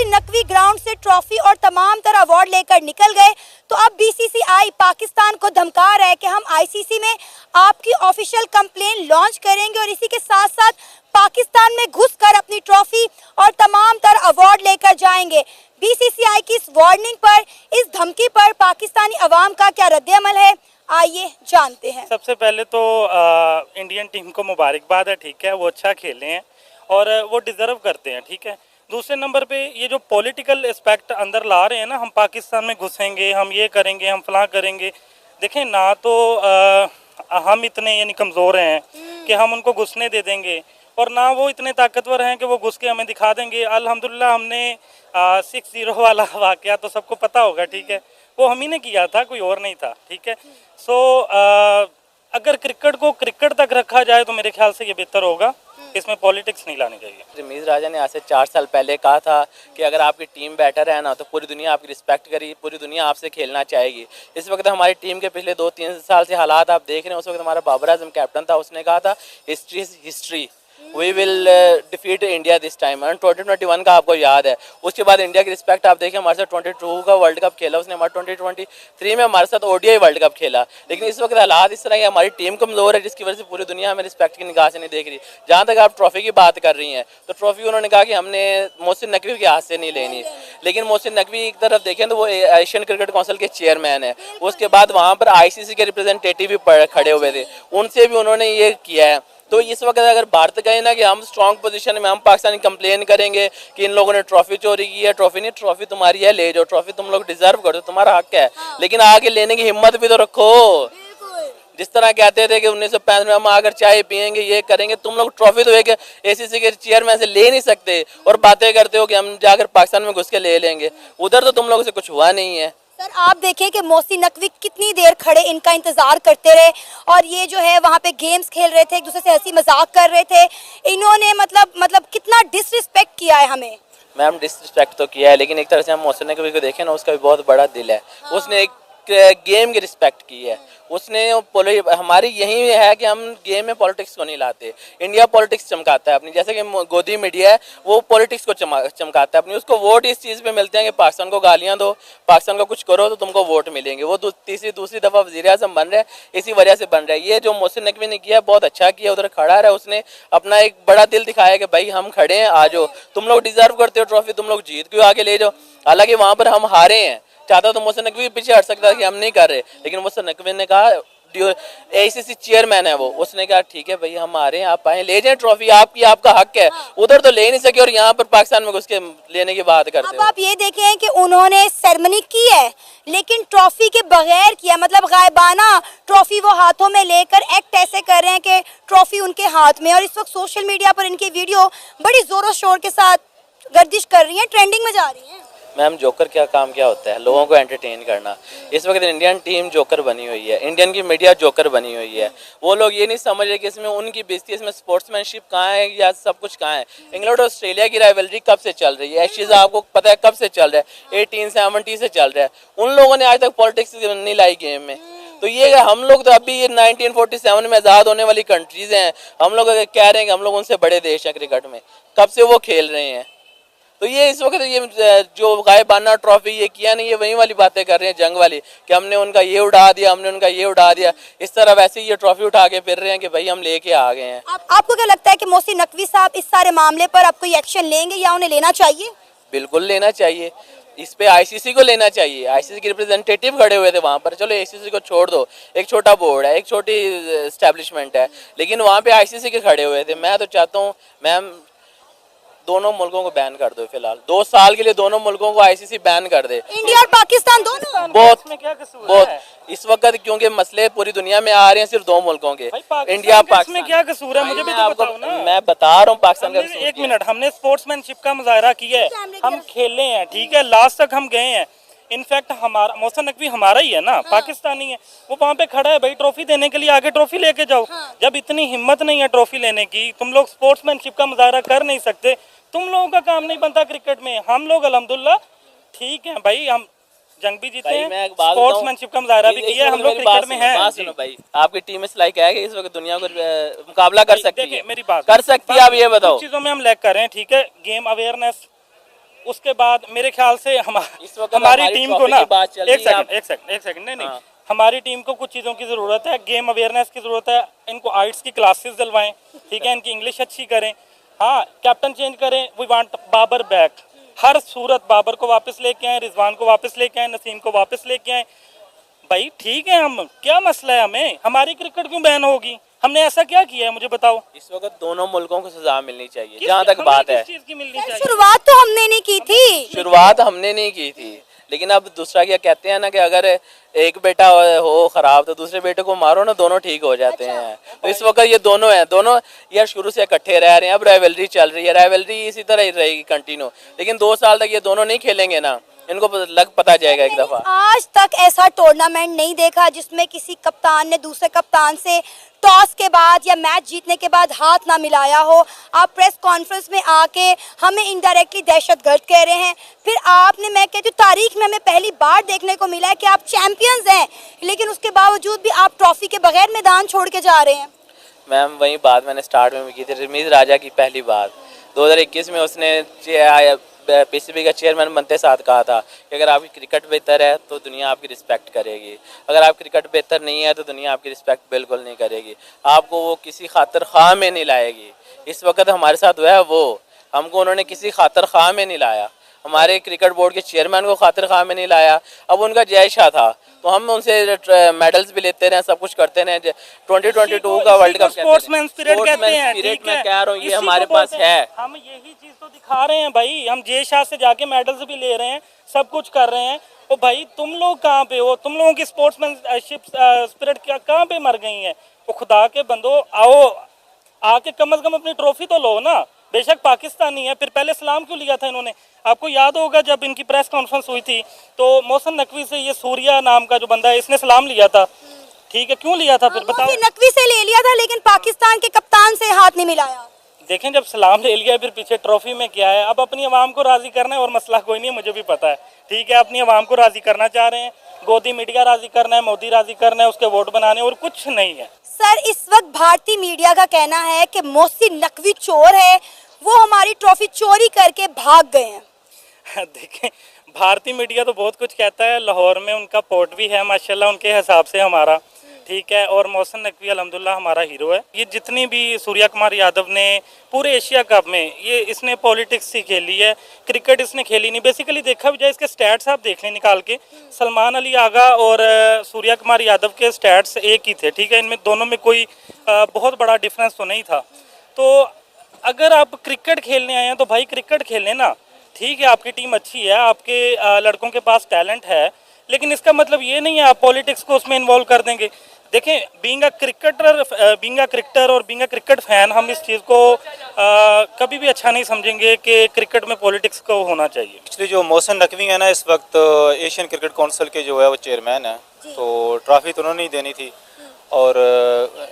Mohsin Naqvi ground से trophy और तमाम तरह अवार्ड लेकर निकल गए, तो अब बीसीसीआई पाकिस्तान को धमका रहा है कि हम आईसीसी में आपकी ऑफिशियल कंप्लेन लॉन्च करेंगे और इसी के साथ साथ पाकिस्तान में घुसकर अपनी ट्रॉफी और तमाम तरह अवार्ड लेकर जाएंगे। बीसीसीआई की इस वार्निंग पर, इस धमकी पर पाकिस्तानी अवाम का क्या रद्द-ए-अमल है, आइए जानते हैं। सबसे पहले तो इंडियन टीम को मुबारकबाद है, ठीक है, वो अच्छा खेले हैं और वो डिज़र्व करते हैं, ठीक है। दूसरे नंबर पे ये जो पॉलिटिकल एस्पेक्ट अंदर ला रहे हैं ना, हम पाकिस्तान में घुसेंगे, हम ये करेंगे, हम फलां करेंगे। देखें ना, तो हम इतने यानी कमज़ोर हैं कि हम उनको घुसने दे देंगे, और ना वो इतने ताकतवर हैं कि वो घुस के हमें दिखा देंगे। अल्हम्दुलिल्लाह हमने 6-0 वाला वाक़या तो सबको पता होगा, ठीक है, वो हम ही ने किया था, कोई और नहीं था, ठीक है। सो अगर क्रिकेट को क्रिकेट तक रखा जाए तो मेरे ख्याल से ये बेहतर होगा, इसमें पॉलिटिक्स नहीं लानी चाहिए। रमीज़ राजा ने आज से 4 साल पहले कहा था कि अगर आपकी टीम बेटर है ना तो पूरी दुनिया आपकी रिस्पेक्ट करेगी, पूरी दुनिया आपसे खेलना चाहेगी। इस वक्त हमारी टीम के पिछले 2-3 साल से हालात आप देख रहे हैं। उस वक्त हमारा बाबर आजम कैप्टन था, उसने कहा था history is history, we will defeat India this time. 2021 का आपको याद है। उसके बाद इंडिया की रिस्पेक्ट आप देखें, हमारे साथ 22 का वर्ल्ड कप खेला उसने, हमारे 2023 में हमारे साथ ओडीआई वर्ल्ड कप खेला। लेकिन इस वक्त हालात इस तरह के, हमारी टीम कमज़ोर है जिसकी वजह से पूरी दुनिया हमें रिस्पेक्ट की निगाह से नहीं देख रही। जहाँ तक आप ट्रॉफी की बात कर रही हैं तो ट्रॉफी उन्होंने कहा कि हमने मोहसिन नकवी के हाथ से नहीं लेनी, लेकिन मोहसिन नकवी एक तरफ देखें तो वो एशियन क्रिकेट काउंसिल के चेयरमैन है। उसके बाद वहाँ पर आईसीसी के रिप्रेजेंटेटिव भी खड़े हुए थे, उनसे भी उन्होंने ये किया है। तो इस वक्त अगर भारत कहे ना कि हम स्ट्रॉन्ग पोजीशन में, हम पाकिस्तानी कंप्लेन करेंगे कि इन लोगों ने ट्रॉफी चोरी की है, ट्रॉफी नहीं, ट्रॉफी तुम्हारी है, ले जाओ, ट्रॉफी तुम लोग डिजर्व करो, तुम्हारा हक है, लेकिन आगे लेने की हिम्मत भी तो रखो। जिस तरह कहते थे कि 1965 में हम आकर चाय पियेंगे, ये करेंगे, तुम लोग ट्रॉफी तो एक एसीसी के चेयरमैन से ले नहीं सकते और बातें करते हो कि हम जाकर पाकिस्तान में घुस के ले लेंगे। उधर तो तुम लोगों से कुछ हुआ नहीं है। सर आप देखें कि मोहसिन नकवी कितनी देर खड़े इनका इंतजार करते रहे, और ये जो है वहाँ पे गेम्स खेल रहे थे, एक दूसरे से हंसी मजाक कर रहे थे। इन्होंने मतलब कितना डिसरिस्पेक्ट किया है हमें। मैम डिसरिस्पेक्ट तो किया है, लेकिन एक तरह से हम मोहसिन नकवी को देखें ना, उसका भी बहुत बड़ा दिल है। उसने एक गेम की रिस्पेक्ट की है उसने। हमारी यही है कि हम गेम में पॉलिटिक्स को नहीं लाते। इंडिया पॉलिटिक्स चमकाता है अपनी, जैसे कि गोदी मीडिया है वो पॉलिटिक्स को चमकाता है अपनी। उसको वोट इस चीज़ पे मिलते हैं कि पाकिस्तान को गालियां दो, पाकिस्तान का कुछ करो तो तुमको वोट मिलेंगे। वो दूसरी दफ़ा वज़ीर आज़म बन रहे हैं, इसी वजह से बन रहा है। ये जो मोहसिन नकवी ने किया बहुत अच्छा किया, उधर खड़ा रहा, उसने अपना एक बड़ा दिल दिखाया कि भाई हम खड़े हैं, आ जाओ, तुम लोग डिजर्व करते हो ट्रॉफी, तुम लोग जीत क्यों आगे ले जाओ। हालांकि वहाँ पर हम हारे हैं, चाहता तो मोहसिन नकवी पीछे हट सकता कि हम नहीं कर रहे, लेकिन मोहसिन नकवी ने कहा, एसीसी चेयरमैन है वो, उसने कहा ठीक है भाई हम आ रहे हैं, आप आए, ले जाएं ट्रॉफी, आपकी, आपका हक है। उधर तो ले नहीं सके और यहाँ पर पाकिस्तान में घुस के लेने की बात करते हैं। अब आप ये देखें कि उन्होंने सेरेमनी की है लेकिन ट्रॉफी के बगैर किया, मतलब गायबाना ट्रॉफी वो हाथों में लेकर एक्ट ऐसे कर रहे हैं कि ट्रॉफी उनके हाथ में। और इस वक्त सोशल मीडिया पर इनकी वीडियो बड़ी जोरों शोर के साथ गर्दिश कर रही है, ट्रेंडिंग में जा रही है। मैम जोकर क्या काम क्या होता है? लोगों को एंटरटेन करना। इस वक्त इंडियन टीम जोकर बनी हुई है, इंडियन की मीडिया जोकर बनी हुई है। वो लोग ये नहीं समझ रहे कि इसमें उनकी बेइज्जती, इसमें स्पोर्ट्समैनशिप कहाँ है या सब कुछ कहाँ है। इंग्लैंड और ऑस्ट्रेलिया की राइवलरी कब से चल रही है? एशिज आपको पता है कब से चल रहा है? 1870 से चल रहा है। उन लोगों ने आज तक पॉलिटिक्स नहीं लाई गेम में। तो ये हम लोग तो अभी ये 1947 में आज़ाद होने वाली कंट्रीज हैं, हम लोग अगर कह रहे हैं कि हम लोग उनसे बड़े देश हैं क्रिकेट में, कब से वो खेल रहे हैं। तो ये इस वक्त ये जो गायबाना ट्रॉफी ये किया नहीं, ये वही वाली बातें कर रहे हैं जंग वाली कि हमने उनका ये उड़ा दिया, हमने उनका ये उड़ा दिया। इस तरह वैसे ही ये ट्रॉफी उठा के फिर रहे हैं कि भाई हम लेके आ गए हैं। आपको क्या लगता है कि मोहसिन नकवी साहब इस सारे मामले पर अब कोई एक्शन लेंगे या उन्हें लेना चाहिए? बिल्कुल लेना चाहिए। इस पे आईसीसी को लेना चाहिए। आईसीसी के रिप्रेजेंटेटिव खड़े हुए थे वहाँ पर। चलो आईसीसी को छोड़ दो, एक छोटा बोर्ड है, एक छोटी एस्टेब्लिशमेंट है, लेकिन वहाँ पे आईसीसी के खड़े हुए थे। मैं तो चाहता हूँ मैम दोनों मुल्कों को बैन कर दो फिलहाल, 2 साल के लिए दोनों मुल्कों को आईसीसी बैन कर दे। इंडिया और पाकिस्तान दोनों बहुत इस वक्त क्योंकि मसले पूरी दुनिया में आ रहे हैं सिर्फ 2 मुल्कों के, इंडिया पाकिस्तान में क्या कसूर है? मुझे भी तो बताओ ना। मैं बता रहा हूँ पाकिस्तान का। एक मिनट, हमने स्पोर्ट्समैनशिप का मुजाहरा किया है, हम खेले हैं, ठीक है, लास्ट तक हम गए हैं। इनफैक्ट हमारा मोहसिन नकवी हमारा ही है ना, पाकिस्तानी है, वो वहाँ पे खड़ा है भाई ट्रॉफी देने के लिए, आगे ट्रॉफी लेके जाओ। जब इतनी हिम्मत नहीं है ट्रॉफी लेने की, तुम लोग स्पोर्ट्समैनशिप का मुजाहरा कर नहीं सकते, तुम लोगों का काम नहीं बनता क्रिकेट में। हम लोग अल्हम्दुलिल्लाह ठीक है भाई, हम जंग भी जीते हैं, स्पोर्ट्समैनशिप का मुजाहरा भी किया है, हम लोग क्रिकेट में हैं। सुनो भाई, आपकी टीम इस लायक है कि इस वक्त दुनिया को मुकाबला कर सकती है? मेरी बात कर सकती है, आप ये बताओ। चीजों में हम लैग कर रहे हैं, ठीक है, गेम अवेयरनेस उसके बाद मेरे ख्याल से इस वक्त हमारी हमारी टीम को ट्रॉफी ना की बात चल रही है, एक सेकंड नहीं हाँ। हमारी टीम को कुछ चीज़ों की ज़रूरत है, गेम अवेयरनेस की ज़रूरत है, इनको आर्ट्स की क्लासेस दिलवाएं, ठीक है, इनकी इंग्लिश अच्छी करें, हाँ कैप्टन चेंज करें, वी वांट बाबर बैक, हर सूरत बाबर को वापस लेके आए, रिजवान को वापस लेके आए, नसीम को वापस लेके आए। भाई ठीक है, हम क्या मसला है, हमें हमारी क्रिकेट क्यों बैन होगी, हमने ऐसा क्या किया है मुझे बताओ। इस वक्त दोनों मुल्कों को सजा मिलनी चाहिए, किस- जहाँ तक हमें बात किस है। चीज़ की मिलनी सर चाहिए? शुरुआत तो हमने नहीं की थी। शुरुआत हमने नहीं की थी, लेकिन अब दूसरा क्या कहते हैं ना कि अगर एक बेटा हो खराब तो दूसरे बेटे को मारो ना, दोनों ठीक हो जाते हैं। तो इस वक्त ये दोनों हैं, दोनों यार शुरू से इकट्ठे रह रहे हैं, अब राइवलरी चल रही है, राइवलरी इसी तरह ही रहेगी कंटिन्यू, लेकिन 2 साल तक ये दोनों नहीं खेलेंगे ना, इनको पता जाएगा एक दफ़ा। आज तक ऐसा टूर्नामेंट नहीं देखा जिसमें किसी कप्तान ने दूसरे कप्तान से टॉस के बाद या मैच जीतने के बाद हाथ ना मिलाया हो। आप प्रेस कॉन्फ्रेंस में आके हमें इनडायरेक्टली दहशतगर्द कह रहे हैं, फिर आपने, मैं कहती हूँ तारीख में हमें पहली बार देखने को मिला है कि आप चैंपियंस हैं, लेकिन उसके बावजूद भी आप ट्रॉफी के बगैर मैदान छोड़ के जा रहे हैं। मैम वही बात मैंने स्टार्ट में भी की थी, रमीज़ राजा की पहली बात 2021 में उसने पीसीबी का चेयरमैन बनते साथ कहा था कि अगर आपकी क्रिकेट बेहतर है तो दुनिया आपकी रिस्पेक्ट करेगी, अगर आप क्रिकेट बेहतर नहीं है तो दुनिया आपकी रिस्पेक्ट बिल्कुल नहीं करेगी, आपको वो किसी खातिर ख्वाह में नहीं लाएगी। इस वक्त हमारे साथ हुआ है वो, हमको उन्होंने किसी खातिर ख्वाह में नहीं लाया, हमारे क्रिकेट बोर्ड के चेयरमैन को खातिर ख्वाह में नहीं लाया। अब उनका जय शाह था तो हम उनसे मेडल्स भी लेते रहे, सब कुछ करते रहे। 2022 का वर्ल्ड कप स्पोर्ट्समैन स्पिरिट कहते हैं, स्पिरिट ठीक में है, कह रहा हूँ ये इसी हमारे को पास बोलते हैं। है। हम यही चीज तो दिखा रहे हैं भाई, हम जय शाह से जाके मेडल्स भी ले रहे हैं, सब कुछ कर रहे हैं। ओ भाई तुम लोग कहाँ पे हो, तुम लोगों की स्पोर्ट्समैनशिप स्पिरिट क्या कहाँ पे मर गई है? वो खुदा के बंदो आओ, आके कम से कम अपनी ट्रॉफी तो लो ना। बेशक पाकिस्तानी है, फिर पहले सलाम क्यों लिया था इन्होंने? आपको याद होगा जब इनकी प्रेस कॉन्फ्रेंस हुई थी तो मोहसिन नकवी से ये सूर्या नाम का जो बंदा है इसने सलाम लिया था, ठीक है, क्यों लिया था फिर बताओ? नकवी से ले लिया था लेकिन पाकिस्तान के कप्तान से हाथ नहीं मिलाया। देखें जब सलाम ले लिया फिर पीछे ट्रॉफी में क्या है? अब अपनी आवाम को राजी करना है और मसला कोई नहीं है, मुझे भी पता है, ठीक है, अपनी आवाम को राजी करना चाह रहे हैं, गोदी मीडिया राजी करना है, मोदी राजी करना है, उसके वोट बनाने और कुछ नहीं है। सर इस वक्त भारतीय मीडिया का कहना है कि मोहसिन नकवी चोर है, वो हमारी ट्रॉफी चोरी करके भाग गए हैं। देखें भारतीय मीडिया तो बहुत कुछ कहता है, लाहौर में उनका पोर्ट भी है माशाल्लाह उनके हिसाब से हमारा, ठीक है, और मोहसिन नकवी अल्हम्दुलिल्लाह हमारा हीरो है। ये जितनी भी सूर्या कुमार यादव ने पूरे एशिया कप में ये इसने पॉलिटिक्स ही खेली है, क्रिकेट इसने खेली नहीं। बेसिकली देखा भी जाए इसके स्टैट्स आप देख लें निकाल के, सलमान अली आगा और सूर्या कुमार यादव के स्टैट्स एक ही थे, ठीक है, इनमें दोनों में कोई बहुत बड़ा डिफरेंस तो नहीं था। तो अगर आप क्रिकेट खेलने आए हैं तो भाई क्रिकेट खेलने ना, ठीक है, आपकी टीम अच्छी है, आपके लड़कों के पास टैलेंट है, लेकिन इसका मतलब ये नहीं है आप पॉलिटिक्स को उसमें इन्वॉल्व कर देंगे। देखें बीइंग अ क्रिकेटर और बीइंग अ क्रिकेट फैन, हम इस चीज़ को कभी भी अच्छा नहीं समझेंगे कि क्रिकेट में पॉलिटिक्स को होना चाहिए। एक्चुअली जो मोहसिन नकवी है ना इस वक्त एशियन क्रिकेट काउंसिल के जो है वो चेयरमैन है, तो ट्रॉफी तो उन्होंने ही देनी थी और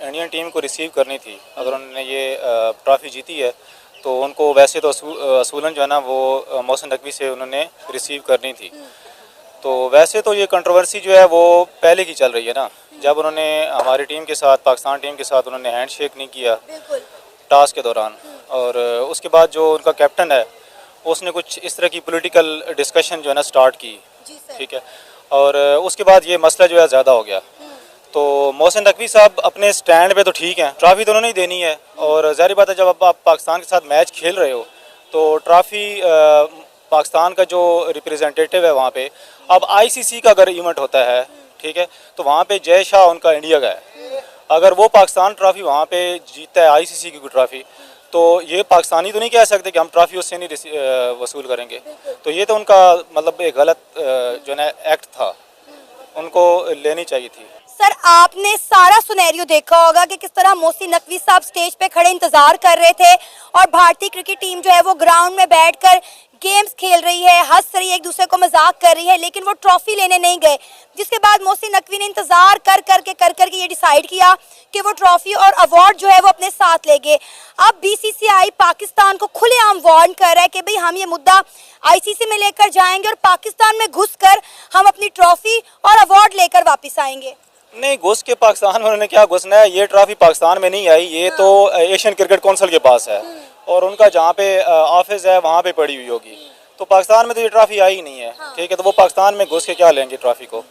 इंडियन टीम को रिसीव करनी थी। अगर उन्होंने ये ट्रॉफी जीती है तो उनको वैसे तो असूलन जो है ना वो मोहसिन नकवी से उन्होंने रिसीव करनी थी। तो वैसे तो ये कंट्रोवर्सी जो है वो पहले की चल रही है ना, जब उन्होंने हमारी टीम के साथ, पाकिस्तान टीम के साथ उन्होंने हैंडशेक नहीं किया टॉस के दौरान, और उसके बाद जो उनका कैप्टन है उसने कुछ इस तरह की पॉलिटिकल डिस्कशन जो है ना स्टार्ट की, ठीक है, और उसके बाद ये मसला जो है ज़्यादा हो गया। तो मोहसिन नकवी साहब अपने स्टैंड पे तो ठीक हैं, ट्रॉफ़ी तो उन्होंने ही देनी है, और ज़ाहिर बात है जब आप पाकिस्तान के साथ मैच खेल रहे हो तो ट्रॉफ़ी पाकिस्तान का जो रिप्रेजेंटेटिव है वहाँ पे, अब आईसीसी का अगर इवेंट होता है, ठीक है, तो वहाँ पे जय शाह उनका इंडिया का है, अगर वो पाकिस्तान ट्रॉफ़ी वहाँ पे जीतता है आईसीसी की ट्रॉफ़ी, तो ये पाकिस्तानी तो नहीं कह सकते कि हम ट्रॉफ़ी उससे नहीं वसूल करेंगे। तो ये तो उनका मतलब एक गलत जो है एक्ट था, उनको लेनी चाहिए थी। सर आपने सारा सुनेरियो देखा होगा कि किस तरह मोहसिन नकवी साहब स्टेज पे खड़े इंतजार कर रहे थे और भारतीय क्रिकेट टीम जो है वो ग्राउंड में बैठकर गेम्स खेल रही है, हंस रही है, एक दूसरे को मजाक कर रही है, लेकिन वो ट्रॉफी लेने नहीं गए। जिसके बाद मोहसिन नकवी ने इंतजार कर करके ये डिसाइड किया कि वो ट्रॉफी और अवार्ड जो है वो अपने साथ ले गए। अब बीसीसीआई पाकिस्तान को खुलेआम वार्न कर रहा है कि भाई हम ये मुद्दा आईसीसी में लेकर जाएंगे और पाकिस्तान में घुसकर हम अपनी ट्रॉफी और अवार्ड लेकर वापस आएंगे। नहीं, घुस के पाकिस्तान में उन्होंने क्या घुसना है, ये ट्रॉफी पाकिस्तान में नहीं आई, ये तो एशियन क्रिकेट काउंसिल के पास है और उनका जहाँ पे ऑफिस है वहाँ पे पड़ी हुई होगी। तो पाकिस्तान में तो ये ट्रॉफी आई ही नहीं है। ठीक है, तो वो पाकिस्तान में घुस के क्या लेंगे ट्रॉफी को।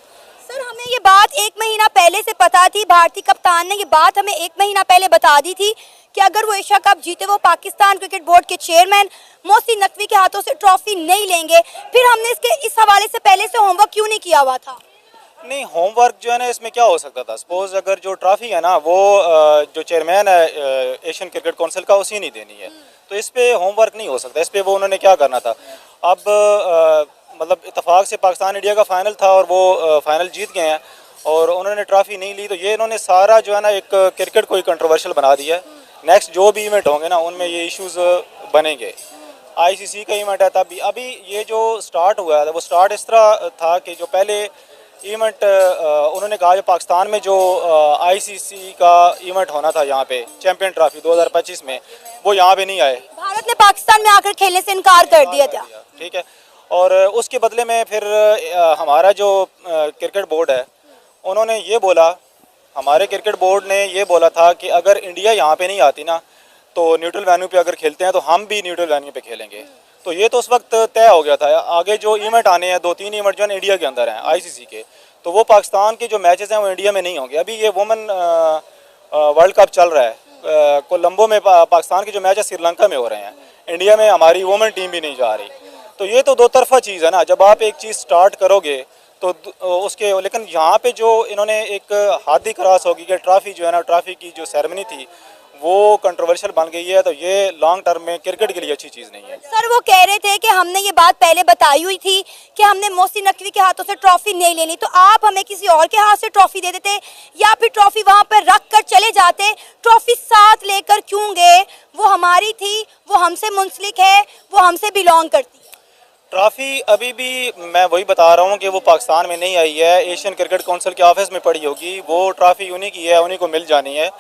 सर हमें ये बात 1 महीना पहले से पता थी, भारतीय कप्तान ने ये बात हमें 1 महीना पहले बता दी थी कि अगर वो एशिया कप जीते वो पाकिस्तान क्रिकेट बोर्ड के चेयरमैन मोहसिन नकवी के हाथों से ट्रॉफी नहीं लेंगे। फिर हमने इस हवाले से पहले से होमवर्क क्यों नहीं किया हुआ था? नहीं, होमवर्क जो है ना इसमें क्या हो सकता था, सपोज अगर जो ट्रॉफी है ना वो जो चेयरमैन है एशियन क्रिकेट काउंसिल का उसी नहीं देनी है, तो इस पे होमवर्क नहीं हो सकता। इस पे वो उन्होंने क्या करना था, अब मतलब इत्तेफाक से पाकिस्तान इंडिया का फाइनल था और वो फाइनल जीत गए हैं और उन्होंने ट्रॉफी नहीं ली, तो ये इन्होंने सारा जो है ना एक क्रिकेट को ही कंट्रोवर्शियल बना दिया है। नेक्स्ट जो भी इवेंट होंगे ना उनमें ये इश्यूज बनेंगे। आईसीसी का इवेंट है तब अभी ये जो स्टार्ट हुआ है वो स्टार्ट इस तरह था कि जो पहले इवेंट उन्होंने कहा जो पाकिस्तान में जो आईसीसी का इवेंट होना था यहाँ पे चैंपियन ट्रॉफी 2025 में, वो यहाँ पे नहीं आए। भारत ने पाकिस्तान में आकर खेलने से इनकार कर दिया था। ठीक है, और उसके बदले में फिर हमारा जो क्रिकेट बोर्ड है उन्होंने ये बोला, हमारे क्रिकेट बोर्ड ने ये बोला था कि अगर इंडिया यहाँ पे नहीं आती ना तो न्यूट्रल वेन्यू पे अगर खेलते हैं तो हम भी न्यूट्रल वेन्यू पे खेलेंगे। तो ये तो उस वक्त तय हो गया था। आगे जो इवेंट आने हैं 2-3 इवेंट जो है इंडिया के अंदर हैं आईसीसी के, तो वो पाकिस्तान के जो मैचेस हैं वो इंडिया में नहीं होंगे। अभी ये वुमेन वर्ल्ड कप चल रहा है कोलंबो में, पाकिस्तान के जो मैच है श्रीलंका में हो रहे हैं, इंडिया में हमारी वुमेन टीम भी नहीं जा रही। तो ये तो दो तरफा चीज़ है ना, जब आप एक चीज़ स्टार्ट करोगे तो उसके, लेकिन यहाँ पे जो इन्होंने एक हद ही क्रॉस होगी कि ट्रॉफी जो है ना, ट्रॉफी की जो सेरेमनी थी वो कंट्रोवर्शियल बन गई है, तो ये लॉन्ग टर्म में क्रिकेट के लिए अच्छी चीज़ नहीं है। सर वो कह रहे थे कि हमने ये बात पहले बताई हुई थी कि हमने मोहसिन नकवी के हाथों से ट्रॉफी नहीं लेनी, तो आप हमें किसी और के हाथ से ट्रॉफी दे देते या फिर ट्रॉफी वहाँ पर रख कर चले जाते। ट्रॉफी साथ लेकर क्यों गए? वो हमारी थी, वो हमसे मुंसलिक है, वो हमसे बिलोंग करती है। ट्रॉफी अभी भी मैं वही बता रहा हूँ कि वो पाकिस्तान में नहीं आई है, एशियन क्रिकेट काउंसिल के ऑफिस में पड़ी होगी। वो ट्रॉफी उन्हीं की है, उन्हीं को मिल जानी है।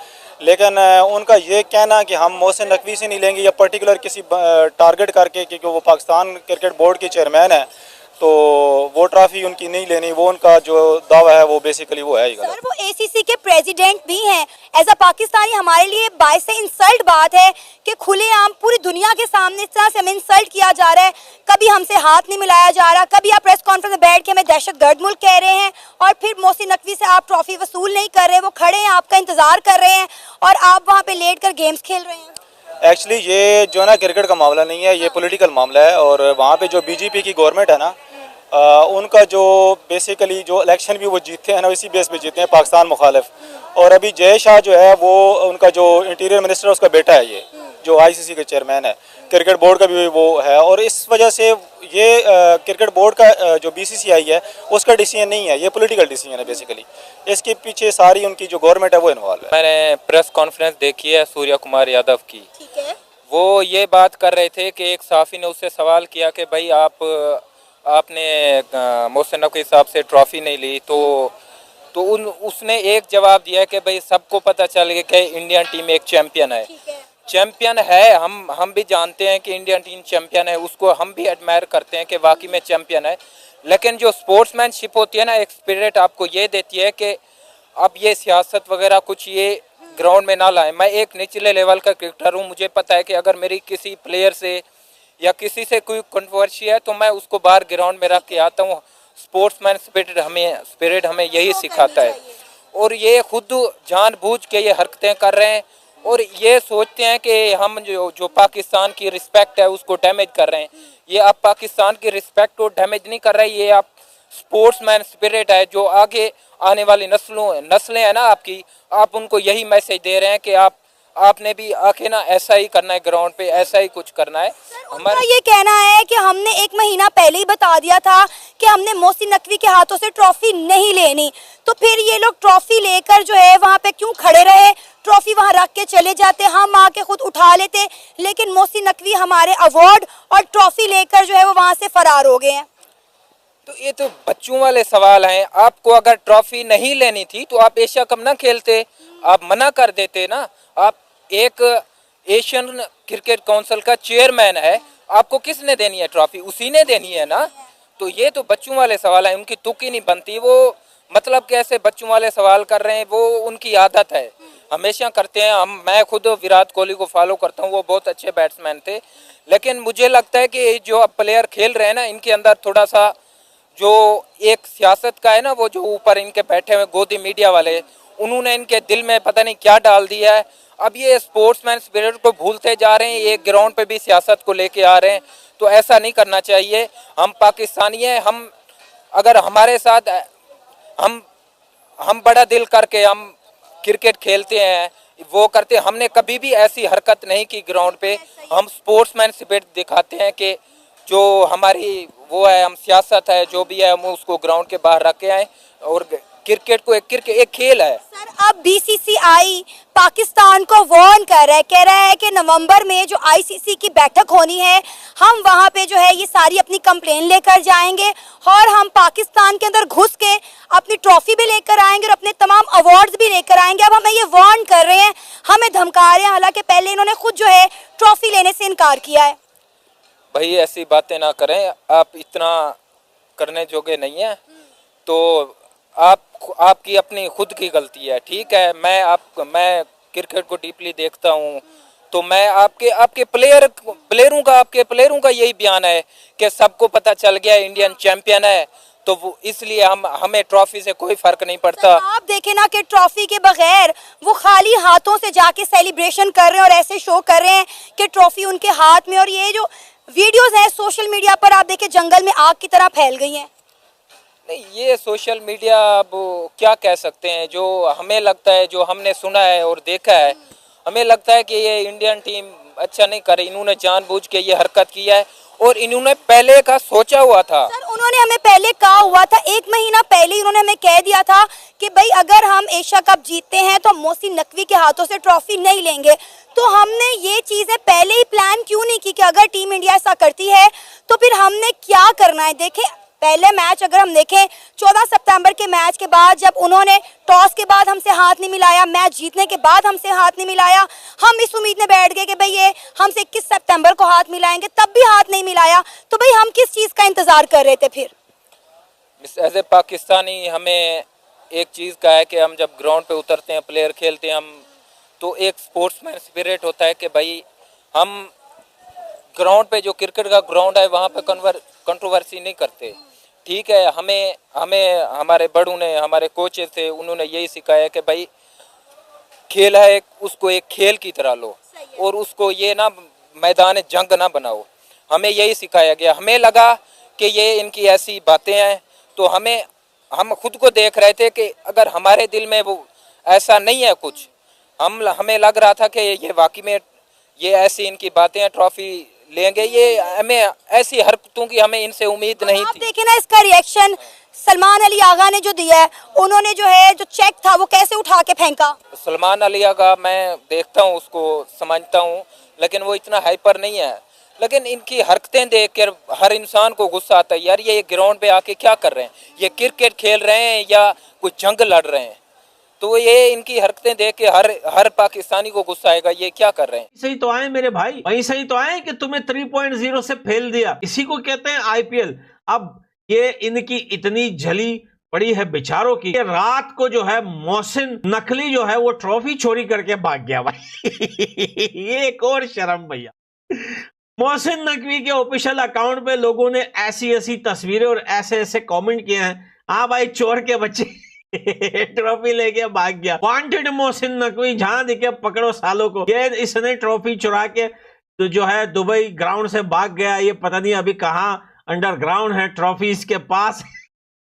लेकिन उनका ये कहना कि हम मोहसिन नकवी से नहीं लेंगे या पर्टिकुलर किसी टारगेट करके, क्योंकि वो पाकिस्तान क्रिकेट बोर्ड के चेयरमैन है तो वो ट्रॉफी उनकी नहीं लेनी, वो उनका जो दावा है वो बेसिकली वो है ही गलत। सर वो एसीसी के प्रेसिडेंट भी हैं। एज अ पाकिस्तानी हमारे लिए बाइस से इंसल्ट बात है कि खुलेआम पूरी दुनिया के सामने इस तरह से हमें इंसल्ट किया जा रहा है। कभी हमसे हाथ नहीं मिलाया जा रहा, कभी आप प्रेस कॉन्फ्रेंस में बैठ के हमें दहशतगर्द मुल्क कह रहे हैं और फिर मोहसिन नकवी से आप ट्रॉफी वसूल नहीं कर रहे। वो खड़े हैं, आपका इंतजार कर रहे हैं और आप वहाँ पे लेट कर गेम्स खेल रहे हैं। एक्चुअली ये जो है ना क्रिकेट का मामला नहीं है, ये पॉलिटिकल मामला है। और वहाँ पे जो बीजेपी की गवर्नमेंट है ना, उनका जो बेसिकली जो इलेक्शन भी वो जीतते हैं ना इसी बेस पे जीते हैं, पाकिस्तान मुखालिफ। और अभी जय शाह जो है वो उनका जो इंटीरियर मिनिस्टर है उसका बेटा है, ये जो आईसीसी के चेयरमैन है, क्रिकेट बोर्ड का भी वो है। और इस वजह से ये क्रिकेट बोर्ड का जो बीसीसीआई है उसका डिसीजन नहीं है, ये पॉलिटिकल डिसीजन है बेसिकली। इसके पीछे सारी उनकी जो गवर्नमेंट है वो इन्वॉल्व है। मैंने प्रेस कॉन्फ्रेंस देखी है सूर्या कुमार यादव की, ठीक है। वो ये बात कर रहे थे कि एक सहाफ़ी ने उससे सवाल किया कि भाई आपने मोहसिन नकवी साहब से ट्रॉफ़ी नहीं ली, तो उसने एक जवाब दिया कि भाई सबको पता चल गया कि इंडियन टीम एक चैम्पियन है। चैम्पियन है, हम भी जानते हैं कि इंडियन टीम चैम्पियन है, उसको हम भी एडमायर करते हैं कि वाकई में चैम्पियन है। लेकिन जो स्पोर्ट्समैनशिप होती है ना, एक स्पिरिट आपको ये देती है कि अब ये सियासत वगैरह कुछ ये ग्राउंड में ना लाएं। मैं एक निचले लेवल का क्रिकेटर हूँ, मुझे पता है कि अगर मेरी किसी प्लेयर से या किसी से कोई कंट्रोवर्सी है तो मैं उसको बाहर ग्राउंड में रख के आता हूँ। स्पोर्ट्समैन स्पिरिट हमें यही सिखाता है। और ये खुद जानबूझ के ये हरकतें कर रहे हैं और ये सोचते हैं कि हम जो पाकिस्तान की रिस्पेक्ट है उसको डैमेज कर रहे हैं। ये आप पाकिस्तान की रिस्पेक्ट को डैमेज नहीं कर रहे, ये आप स्पोर्ट्समैन स्पिरिट है जो आगे आने वाली नस्लें हैं ना आपकी, आप उनको यही मैसेज दे रहे हैं कि आपने भी आके ना ऐसा ही करना है, ग्राउंड पे ऐसा ही कुछ करना है। हमारा ये कहना है कि हमने 1 महीना पहले ही बता दिया था कि हमने मोहसिन नकवी के हाथों से ट्रॉफी नहीं लेनी, तो फिर ये लोग ट्रॉफी लेकर जो है वहाँ पे क्यों खड़े रहे? ट्रॉफी वहाँ रख के चले जाते, हम आके खुद उठा लेते, लेकिन मोहसिन नकवी हमारे अवार्ड और ट्रॉफी लेकर जो है वो वहाँ से फरार हो गए हैं। तो ये तो बच्चों वाले सवाल हैं। आपको अगर ट्रॉफी नहीं लेनी थी तो आप एशिया कप ना खेलते, आप मना कर देते ना। आप एक एशियन क्रिकेट काउंसिल का चेयरमैन है, आपको किसने देनी है ट्रॉफी? उसी ने देनी है ना। तो ये तो बच्चों वाले सवाल हैं, उनकी तुक ही नहीं बनती। वो मतलब कैसे बच्चों वाले सवाल कर रहे हैं, वो उनकी आदत है, हमेशा करते हैं। मैं खुद विराट कोहली को फॉलो करता हूँ, वो बहुत अच्छे बैट्समैन थे, लेकिन मुझे लगता है कि जो अब प्लेयर खेल रहे हैं ना, इनके अंदर थोड़ा सा जो एक सियासत का है ना, वो जो ऊपर इनके बैठे हुए गोदी मीडिया वाले, उन्होंने इनके दिल में पता नहीं क्या डाल दिया है। अब ये स्पोर्ट्समैन स्पिरिट को भूलते जा रहे हैं, ये ग्राउंड पे भी सियासत को लेके आ रहे हैं। तो ऐसा नहीं करना चाहिए। हम पाकिस्तानी हैं, हम अगर हमारे साथ हम बड़ा दिल करके हम क्रिकेट खेलते हैं, वो करते हैं, हमने कभी भी ऐसी हरकत नहीं की ग्राउंड पे। हम स्पोर्ट्समैन स्पिरिट दिखाते हैं कि जो हमारी वो है, हम सियासत है जो भी है, हम उसको ग्राउंड के बाहर रख के आए। और क्रिकेट को एक खेल है। सर, अब बीसीसीआई पाकिस्तान को वार्न कर रहा है, कह रहा है कि नवंबर में जो आईसीसी की बैठक होनी है, हम वहां पे जो है ये सारी अपनी कंप्लेन लेकर जाएंगे और हम पाकिस्तान के अंदर घुस के अपनी ट्रॉफी भी लेकर आएंगे और अपने तमाम अवार्ड्स भी लेकर आएंगे। अब हमें ये वार्न कर रहे हैं, हमें धमका रहे हैं, हालांकि पहले इन्होंने खुद जो है ट्रॉफी लेने से इनकार किया है। भाई ऐसी बातें ना करें, आप इतना करने जोगे नहीं है। तो आपकी अपनी खुद की गलती है, ठीक है। मैं क्रिकेट को डीपली देखता हूँ, तो मैं आपके प्लेयरों का यही बयान है कि सबको पता चल गया इंडियन चैंपियन है, तो वो इसलिए हमें ट्रॉफी से कोई फर्क नहीं पड़ता। आप देखें ना कि ट्रॉफी के बगैर वो खाली हाथों से जाके सेलिब्रेशन कर रहे हैं और ऐसे शो कर रहे हैं कि ट्रॉफी उनके हाथ में। और ये जो वीडियोस हैं सोशल मीडिया पर, आप देखें जंगल में आग की तरह फैल गई हैं। नहीं, ये सोशल मीडिया अब क्या कह सकते हैं, जो हमें लगता है, जो हमने सुना है और देखा है, हमें लगता है कि ये इंडियन टीम अच्छा नहीं करे। इन्होंने जानबूझ के ये हरकत किया है और इन्होंने पहले का सोचा हुआ था। सर, उन्होंने हमें पहले कहा हुआ था, 1 महीना पहले उन्होंने हमें कह दिया था कि भाई अगर हम एशिया कप जीतते हैं तो मोहसिन नकवी के हाथों से ट्रॉफी नहीं लेंगे। तो हमने ये चीजें पहले ही प्लान क्यों नहीं की कि अगर टीम इंडिया ऐसा करती है तो फिर हमने क्या करना है। देखें, पहले मैच अगर हम देखें 14 सितंबर के मैच के बाद, जब उन्होंने टॉस के बाद हमसे हाथ नहीं मिलाया, मैच जीतने के बाद हमसे हाथ नहीं मिलाया, हम इस उम्मीद में बैठ गए कि भाई ये हमसे 21 सितंबर को हाथ मिलाएंगे, तब भी हाथ नहीं मिलाया। तो भाई हम किस चीज़ का इंतजार कर रहे थे फिर? एज ए पाकिस्तानी हमें एक चीज़ का है कि हम जब ग्राउंड पे उतरते हैं, प्लेयर खेलते हैं, हम तो एक स्पोर्ट्समैन स्पिरिट होता है कि भाई हम ग्राउंड पे जो क्रिकेट का ग्राउंड है वहाँ पे कंट्रोवर्सी नहीं करते, ठीक है। हमें हमारे बड़ों ने, हमारे कोचेस थे, उन्होंने यही सिखाया कि भाई खेल है, उसको एक खेल की तरह लो और उसको ये ना मैदान जंग ना बनाओ। हमें यही सिखाया गया। हमें लगा कि ये इनकी ऐसी बातें हैं, तो हम खुद को देख रहे थे कि अगर हमारे दिल में वो ऐसा नहीं है कुछ, हमें लग रहा था कि ये वाकई में ये ऐसी इनकी बातें हैं, ट्रॉफी लेंगे, ये हमें ऐसी हरकतों की हमें इनसे उम्मीद नहीं आप थी। देखें ना इसका रिएक्शन सलमान अली आगा ने जो दिया है, उन्होंने जो है जो चेक था वो कैसे उठा के फेंका। सलमान अली आगा मैं देखता हूँ, उसको समझता हूँ, लेकिन वो इतना हाइपर नहीं है। लेकिन इनकी हरकतें देख कर हर इंसान को गुस्सा आता है, यार ये ग्राउंड पे आके क्या कर रहे हैं, ये क्रिकेट खेल रहे हैं या कोई जंग लड़ रहे हैं। तो ये इनकी हरकतें देख के हर पाकिस्तानी को गुस्सा आएगा, ये क्या कर रहे हैं। सही तो आए मेरे भाई, वहीं सही तो आए कि तुम्हें 3.0 से फेल दिया। इसी को कहते हैं आईपीएल। अब ये इनकी इतनी झली पड़ी है बेचारों की, रात को जो है मोहसिन नकवी जो है वो ट्रॉफी चोरी करके भाग गया भाई। ये एक और शर्म भैया। मोहसिन नकवी के ऑफिशियल अकाउंट पे लोगों ने ऐसी ऐसी तस्वीरें और ऐसे ऐसे कमेंट किए हैं, हाँ भाई चोर के बच्चे ट्रॉफी लेके भाग गया। वांटेड मोहसिन नकवी, जहां दिखे पकड़ो सालों को। ये इसने ट्रॉफी चुरा के तो जो है दुबई ग्राउंड से भाग गया। ये पता नहीं अभी कहाँ अंडरग्राउंड है ट्रॉफी इसके पास।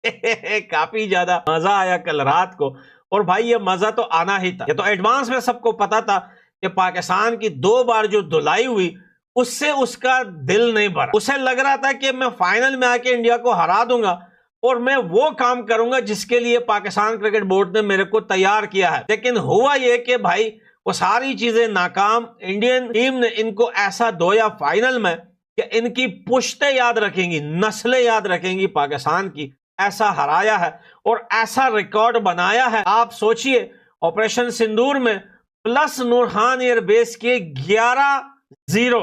काफी ज्यादा मजा आया कल रात को। और भाई ये मजा तो आना ही था, ये तो एडवांस में सबको पता था कि पाकिस्तान की 2 बार जो धुलाई हुई उससे उसका दिल नहीं भरा। उसे लग रहा था कि मैं फाइनल में आके इंडिया को हरा दूंगा और मैं वो काम करूंगा जिसके लिए पाकिस्तान क्रिकेट बोर्ड ने मेरे को तैयार किया है। लेकिन हुआ ये कि भाई वो सारी चीजें नाकाम। इंडियन टीम ने इनको ऐसा धोया फाइनल में कि इनकी पुश्तें याद रखेंगी, नस्लें याद रखेंगी पाकिस्तान की। ऐसा हराया है और ऐसा रिकॉर्ड बनाया है। आप सोचिए, ऑपरेशन सिंदूर में प्लस नूरहान एयरबेस के 11-0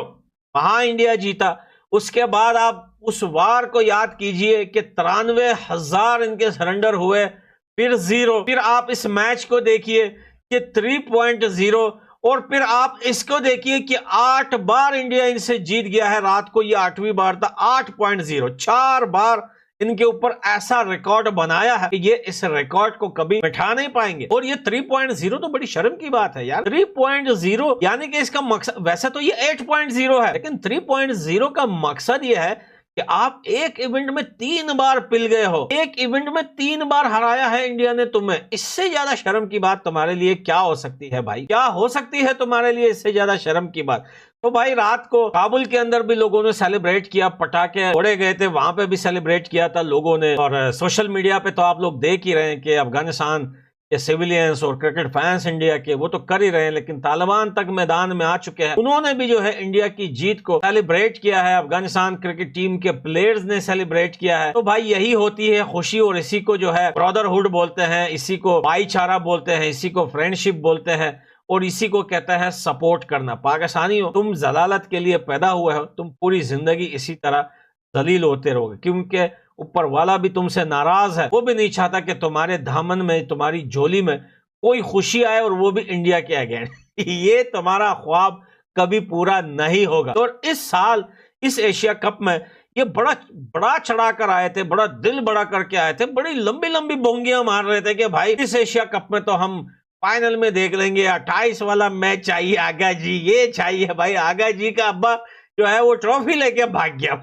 वहां इंडिया जीता। उसके बाद आप उस वार को याद कीजिए कि 93,000 इनके सरेंडर हुए, फिर 0। फिर आप इस मैच को देखिए कि 3.0 और फिर आप इसको देखिए कि 8 बार इंडिया इनसे जीत गया है। रात को ये 8वीं बार था। 8.0 4 बार इनके ऊपर ऐसा रिकॉर्ड बनाया है कि ये इस रिकॉर्ड को कभी मिटा नहीं पाएंगे। और ये 3.0 तो बड़ी शर्म की बात है यार। 3.0 यानी कि इसका मकसद, वैसे तो ये 8.0 है, लेकिन 3.0 का मकसद ये है कि आप एक इवेंट में 3 बार पिल गए हो। एक इवेंट में 3 बार हराया है इंडिया ने तुम्हें। इससे ज्यादा शर्म की बात तुम्हारे लिए क्या हो सकती है भाई? क्या हो सकती है तुम्हारे लिए इससे ज्यादा शर्म की बात? तो भाई रात को काबुल के अंदर भी लोगों ने सेलिब्रेट किया, पटाखे फोड़े गए थे, वहां पे भी सेलिब्रेट किया था लोगों ने। और सोशल मीडिया पे तो आप लोग देख ही रहे हैं कि अफगानिस्तान के सिविलियंस और क्रिकेट फैंस इंडिया के वो तो कर ही रहे हैं, लेकिन तालिबान तक मैदान में आ चुके हैं। उन्होंने भी जो है इंडिया की जीत को सेलिब्रेट किया है। अफगानिस्तान क्रिकेट टीम के प्लेयर्स ने सेलिब्रेट किया है। तो भाई यही होती है खुशी, और इसी को जो है ब्रदरहुड बोलते हैं, इसी को भाईचारा बोलते हैं, इसी को फ्रेंडशिप बोलते हैं, और इसी को कहता है सपोर्ट करना। पाकिस्तानी हो, तुम जलालत के लिए पैदा हुए हो, तुम पूरी जिंदगी इसी तरह जलील होते रहोगे, क्योंकि ऊपर वाला भी तुमसे नाराज है। वो भी नहीं चाहता कि तुम्हारे दामन में, तुम्हारी झोली में कोई खुशी आए, और वो भी इंडिया के अगेंस्ट। ये तुम्हारा ख्वाब कभी पूरा नहीं होगा। और इस साल इस एशिया कप में ये बड़ा चढ़ा कर आए थे, बड़ा दिल बड़ा करके आए थे, बड़ी लंबी लंबी बोंगियां मार रहे थे कि भाई इस एशिया कप में तो हम फाइनल में देख लेंगे। 28 वाला मैच चाहिए आगा जी, ये चाहिए भाई। आगा जी का अब्बा जो है वो ट्रॉफी लेके भाग गया।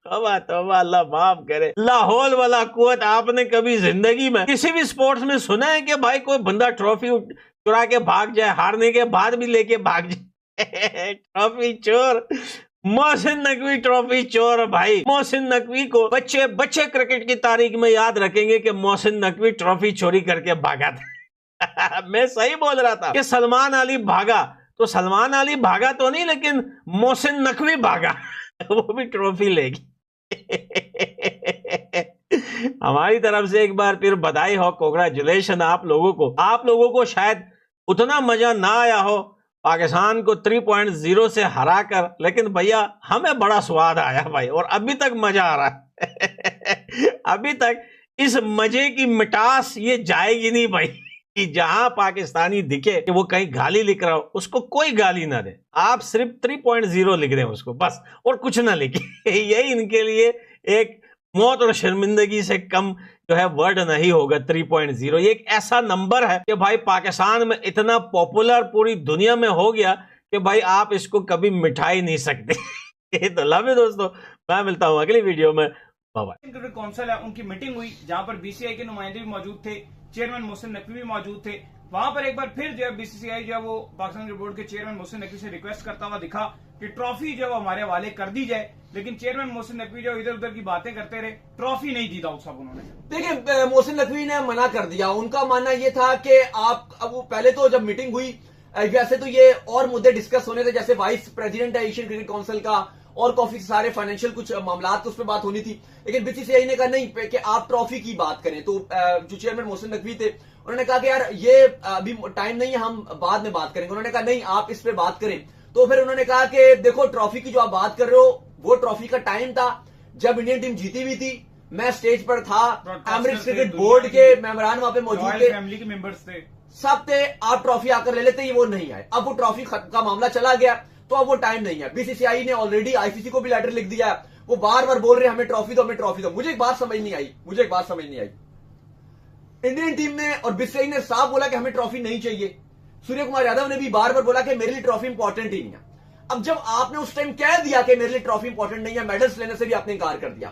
तौबा तौबा, अल्लाह माफ करे। लाहौल वाला कुवत आपने कभी जिंदगी में किसी भी स्पोर्ट्स में सुना है कि भाई कोई बंदा ट्रॉफी चुरा के भाग जाए, हारने के बाद भी लेके भाग जाए? ट्रॉफी चोर मोहसिन नकवी, ट्रॉफी चोर भाई। मोहसिन नकवी को बच्चे क्रिकेट की तारीख में याद रखेंगे कि मोहसिन नकवी ट्रॉफी चोरी करके भागा था। मैं सही बोल रहा था कि सलमान अली भागा, तो सलमान अली भागा तो नहीं, लेकिन मोहसिन नकवी भागा। वो भी ट्रॉफी लेगी। हमारी तरफ से एक बार फिर बधाई हो, कांग्रेचुलेशन आप लोगों को शायद उतना मजा ना आया हो पाकिस्तान को 3.0 से हराकर, लेकिन भैया हमें बड़ा स्वाद आया भाई, और अभी तक मजा आ रहा है। अभी तक इस मजे की मिठास ये जाएगी नहीं भाई, कि जहां पाकिस्तानी दिखे कि वो कहीं गाली लिख रहा हो, उसको कोई गाली ना दे। आप सिर्फ 3.0 लिख दें उसको बस, और कुछ ना लिखे। यही इनके लिए एक मौत और शर्मिंदगी से कम जो है वर्ड नहीं होगा 3.0। ये एक ऐसा नंबर है कि भाई पाकिस्तान में इतना पॉपुलर पूरी दुनिया में हो गया कि भाई आप इसको कभी मिटा ही नहीं सकते। तो लव यू दोस्तों, मैं मिलता हूँ अगली वीडियो में। Bye bye. क्रिकेट काउंसिल है, उनकी मीटिंग हुई जहां पर बीसीसीआई के नुमाइंदे भी मौजूद थे, चेयरमैन मोहसिन नकवी भी मौजूद थे। वहां पर एक बार फिर जो है बीसीसीआई जो है वो पाकिस्तान क्रिकेट बोर्ड के चेयरमैन मोहसिन नकवी से रिक्वेस्ट करता हुआ दिखा कि ट्रॉफी जो है हमारे हवाले कर दी जाए, लेकिन चेयरमैन मोहसिन नकवी जो इधर उधर की बातें करते रहे, ट्रॉफी नहीं दी दाऊद साहब उन्होंने। देखिए मोहसिन नकवी ने मना कर दिया। उनका मानना ये था कि आप अब वो पहले तो जब मीटिंग हुई, वैसे तो ये और मुद्दे डिस्कस होने थे, जैसे वाइस प्रेसिडेंट है एशियन क्रिकेट काउंसिल का, और काफी सारे फाइनेंशियल कुछ मामला तो उस पर बात होनी थी, लेकिन बीसीसीआई ने कहा नहीं कि आप ट्रॉफी की बात करें। तो जो चेयरमैन मोहसिन नकवी थे उन्होंने कहा कि यार ये अभी टाइम नहीं है, हम बाद में बात करेंगे। उन्होंने कहा नहीं आप इस पे बात करें। तो फिर उन्होंने कहा कि देखो ट्रॉफी की जो आप बात कर रहे हो, वो ट्रॉफी का टाइम था जब इंडियन टीम जीती हुई थी, मैं स्टेज पर था, एमरेट्स क्रिकेट बोर्ड के मेंबरान वहां पे मौजूद थे, फैमिली के मेंबर्स थे, सब थे, आप ट्रॉफी आकर ले लेते, वो नहीं आए। अब वो ट्रॉफी का मामला चला गया, तो अब वो टाइम नहीं है। बीसीसीआई ने ऑलरेडी आईसीसी को भी लेटर लिख दिया, वो बार बार बोल रहे हैं हमें ट्रॉफी दो, हमें ट्रॉफी दो। मुझे एक बात समझ नहीं आई, इंडियन टीम ने और बीसीसीआई ने साफ बोला कि हमें ट्रॉफी नहीं चाहिए। सूर्य कुमार यादव ने भी बार बार बोला कि मेरे लिए ट्रॉफी इंपॉर्टेंट ही नहीं है। अब जब आपने उस टाइम कह दिया कि मेरे लिए ट्रॉफी इंपॉर्टेंट नहीं है, मेडल्स लेने से भी आपने इनकार कर दिया,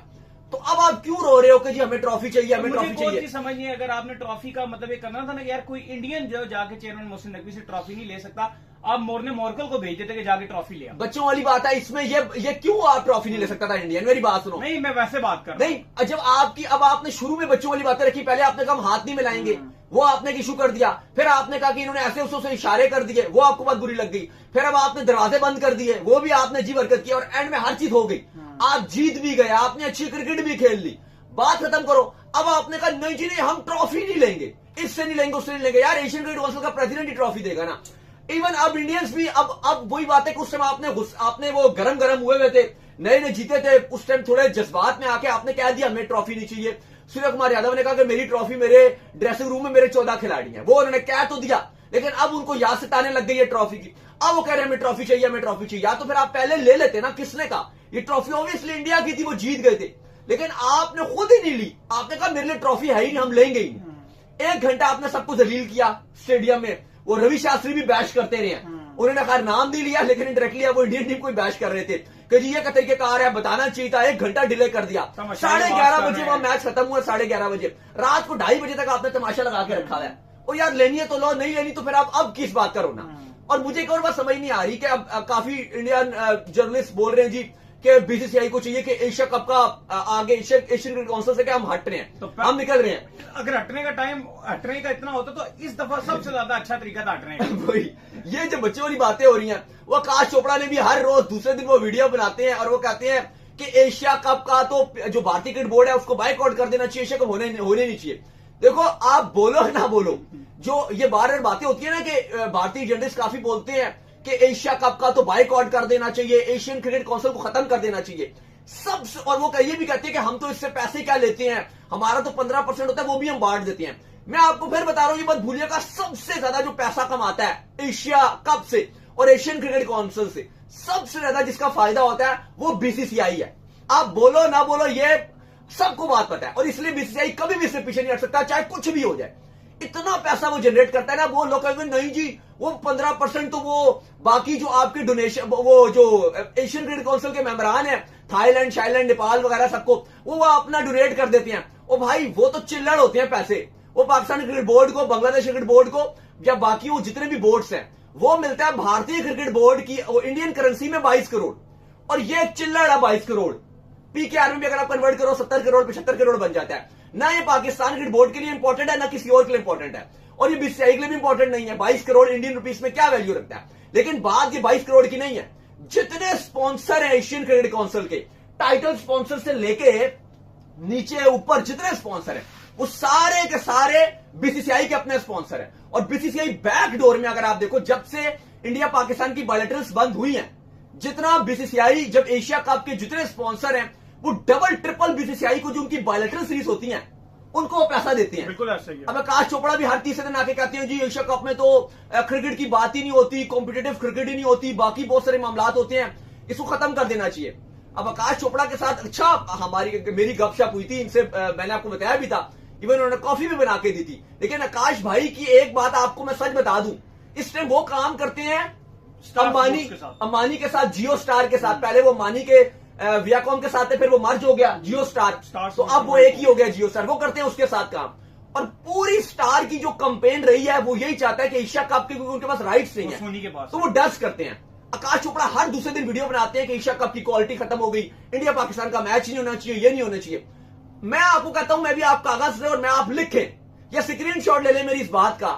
तो अब आप क्यों रो रहे हो कि जी हमें ट्रॉफी चाहिए, हमें ट्रॉफी चाहिए? मुझे समझ नहीं, अगर आपने ट्रॉफी का मतलब ये करना था ना कि यार कोई इंडियन जो जाके चेयरमैन मोहसिन नकवी से ट्रॉफी नहीं ले सकता, आप मोरने मोरकल को भेज देते कि जाके ट्रॉफी ले। बच्चों वाली बात है इसमें, ये क्यों आप ट्रॉफी नहीं ले सकता था इंडियन? मेरी बात सुनो। नहीं, मैं वैसे बात कर रहा हूं। नहीं, जब आपकी अब आपने शुरू में बच्चों वाली बातें रखी, पहले आपने कहा हम हाथ नहीं मिलाएंगे, वो आपने इशू कर दिया, फिर आपने कहा कि इन्होंने ऐसे उससे इशारे कर दिए, वो आपको बात बुरी लग गई, फिर अब आपने दरवाजे बंद कर दिए, वो भी आपने अजीब हरकत की, और एंड में हर चीज हो गई, आप जीत भी गए, आपने अच्छी क्रिकेट भी खेल ली, बात खत्म करो। अब आपने कहा नहीं जी नहीं, हम ट्रॉफी नहीं लेंगे, इससे नहीं लेंगे, उससे नहीं लेंगे। यार एशियन क्रिकेट काउंसिल का प्रेसिडेंट ही ट्रॉफी देगा ना। इवन अब इंडियंस भी अब वही बात है कि उस टाइम आपने वो गरम हुए थे, नए जीते थे, उस टाइम थोड़े जज्बात में आके आपने कह दिया हमें ट्रॉफी नहीं चाहिए। सूर्य कुमार यादव ने कहा कि मेरी ट्रॉफी मेरे ड्रेसिंग रूम में मेरे 14 खिलाड़ी हैं, वो उन्होंने कह तो दिया, लेकिन अब उनको याद सताने लग गई है ट्रॉफी की। अब वो कह रहे हैं हमें ट्रॉफी चाहिए, हमें ट्रॉफी चाहिए। या तो फिर आप पहले ले लेते ना, किसने कहा? ये ट्रॉफी ऑब्वियसली इंडिया की थी, वो जीत गए थे, लेकिन आपने खुद ही नहीं ली। आपने कहा मेरे लिए ट्रॉफी है ही नहीं, हम लेंगे ही नहीं। 1 घंटा आपने सबको जलील किया स्टेडियम में। वो रवि शास्त्री भी बैश करते रहे हैं, उन्होंने खैर नाम नहीं लिया, लेकिन डायरेक्टली वो इंडियन टीम को बैश कर रहे थे कि जी ये का तरीकेकार है, बताना चाहिए था, 1 घंटा डिले कर दिया। 11:30 बजे वो मैच खत्म हुआ, 11:30 बजे, रात को 2:30 बजे तक आपने तमाशा लगा के रखा है। और यार लेनी है तो लो, नहीं लेनी तो फिर आप अब किस बात करो ना। और मुझे एक और बात समझ नहीं आ रही कि अब काफी इंडियन जर्नलिस्ट बोल रहे हैं जी कि बीसीसीआई को चाहिए कि एशिया कप का आगे एशियन क्रिकेट काउंसिल से क्या हम हट रहे हैं, तो हम निकल रहे हैं। अगर हटने का इतना होता तो इस दफा सबसे ज्यादा अच्छा तरीका था हटने का। वही ये जो बच्चों वाली बातें हो रही हैं, वो आकाश चोपड़ा ने भी हर रोज दूसरे दिन वो वीडियो बनाते हैं और वो कहते हैं कि एशिया कप का तो जो भारतीय क्रिकेट बोर्ड है उसको बाइकआउट कर देना चाहिए, एशिया कप होने नहीं चाहिए। देखो आप बोलो ना बोलो, जो ये बार बातें होती है ना कि भारतीय जर्नलिस्ट काफी बोलते हैं कि एशिया कप का तो बाइकआउट कर देना चाहिए, एशियन क्रिकेट काउंसिल को खत्म कर देना चाहिए सब। और वो ये भी कहते हैं कि हम तो इससे पैसे क्या लेते हैं, हमारा तो 15% होता है, वो भी हम बांट देते हैं। मैं आपको फिर बता रहा हूं, ये मत भूलिएगा, सबसे ज्यादा जो पैसा कमाता है एशिया कप से और एशियन क्रिकेट काउंसिल से, सबसे ज्यादा जिसका फायदा होता है वो बीसीसीआई है। आप बोलो ना बोलो, ये सबको बात पता है, और इसलिए बीसीसीआई कभी भी इससे पीछे नहीं हट सकता, चाहे कुछ भी हो जाए। इतना पैसा वो जनरेट करता है ना। वो लोग कहेंगे नहीं जी वो 15% तो वो बाकी जो आपके डोनेशन, वो जो एशियन क्रिकेट काउंसिल के मेंबरान है, थाईलैंड, शाईलैंड, नेपाल वगैरह सबको वो अपना डोनेट कर देते हैं। ओ भाई वो तो चिल्लड़ होते हैं पैसे। वो पाकिस्तान क्रिकेट बोर्ड को, बांग्लादेश क्रिकेट बोर्ड को, या बाकी वो जितने भी बोर्ड्स हैं, वो मिलता है भारतीय क्रिकेट बोर्ड की इंडियन करेंसी में 22 करोड़, और ये एक चिल्लड़ है 22 करोड़। पीकेआर में भी अगर आप कन्वर्ट करो 70 करोड़ 75 करोड़ बन जाता है। ना ये पाकिस्तान क्रिकेट बोर्ड के लिए इंपॉर्टेंट है, ना किसी और के लिए इंपॉर्टेंट है, और ये बीसीसीआई के लिए भी इंपॉर्टेंट नहीं है। 22 करोड़ इंडियन रुपीस में क्या वैल्यू रखता है। लेकिन बात ये 22 करोड़ की नहीं है, जितने स्पॉन्सर है एशियन क्रिकेट काउंसिल के, टाइटल स्पॉन्सर से लेके नीचे ऊपर जितने स्पॉन्सर है, वो सारे के सारे बीसीसीआई के अपने स्पॉन्सर है। और बीसीसीआई बैकडोर में अगर आप देखो, जब से इंडिया पाकिस्तान की बायलैटरल्स बंद हुई हैं, जितना बीसीसीआई, जब एशिया कप के जितने स्पॉन्सर हैं, वो डबल ट्रिपल बीसीसीआई को जो उनकी बायलैटरल सीरीज होती हैं उनको वो पैसा देते हैं। बिल्कुल ऐसा ही है। अब आकाश चोपड़ा भी हर तीसरे दिन आके कहते हैं जी एशिया कप में तो क्रिकेट की बात ही नहीं होती, कॉम्पिटिटिव क्रिकेट ही नहीं होती, बाकी बहुत सारे मामला होते हैं, इसको खत्म कर देना चाहिए। अब आकाश चोपड़ा के साथ अच्छा मेरी गपशप हुई थी इनसे, मैंने आपको बताया भी था, इवन उन्होंने कॉफी भी बना के दी थी। लेकिन आकाश भाई की एक बात आपको मैं सच बता दूं, इस टाइम वो काम करते हैं अंबानी के साथ, जियो स्टार के साथ। पहले वो अंबानी के वियाकॉम के साथ है, फिर वो मर्ज हो गया जियो स्टार, तो अब वो एक ही हो गया जियो स्टार। वो करते हैं उसके साथ काम, और पूरी स्टार की जो कंपेन रही है वो यही चाहता है कि एशिया कप के, क्योंकि उनके पास राइट्स नहीं है, तो वो डस्ट करते हैं। आकाश चोपड़ा हर दूसरे दिन वीडियो बनाते हैं कि एशिया कप की क्वालिटी खत्म हो गई, इंडिया पाकिस्तान का मैच नहीं होना चाहिए, ये नहीं होना चाहिए। मैं आपको कहता हूं, मैं भी आप कागज से और मैं आप लिखें या स्क्रीन शॉट ले लें मेरी इस बात का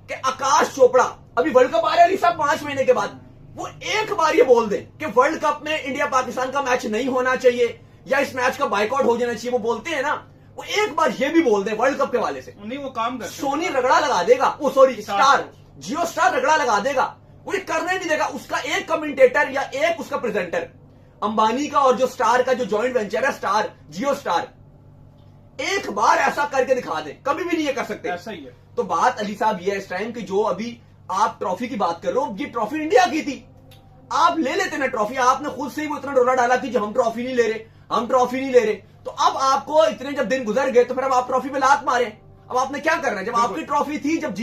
कि आकाश चोपड़ा अभी वर्ल्ड कप आ रहा है सब 5 महीने के बाद, वो एक बार ये बोल दें कि वर्ल्ड कप में इंडिया पाकिस्तान का मैच नहीं होना चाहिए या इस मैच का बाइकआउट हो जाना चाहिए, वो बोलते हैं ना, वो एक बार ये भी बोल दें वर्ल्ड कप के वाले से, नहीं वो काम करते, सोनी रगड़ा लगा देगा, वो सॉरी स्टार, जियो स्टार रगड़ा लगा देगा, वो ये करने नहीं देगा। उसका एक कमेंटेटर या एक उसका प्रेजेंटर, अंबानी का और जो स्टार का जो जॉइंट वेंचर है स्टार, जियो स्टार, एक बार ऐसा करके दिखा दें, कभी भी नहीं ये कर सकते। ऐसा ही है। तो बात अली साहब ये है इस टाइम की, जो अभी आप ट्रॉफी की बात कर रहे हो, ये ट्रॉफी इंडिया की थी, आप ले लेते ना ट्रॉफी, आपने खुद से ही वो इतना डोला डाला कि हम ट्रॉफी नहीं ले रहे, हम ट्रॉफी नहीं ले रहे, तो अब आपको इतने जब दिन गुजर गए तो फिर अब आप ट्रॉफी पे लात मारे। अब आपने क्या करना है, जब आपकी ट्रॉफी थी, जब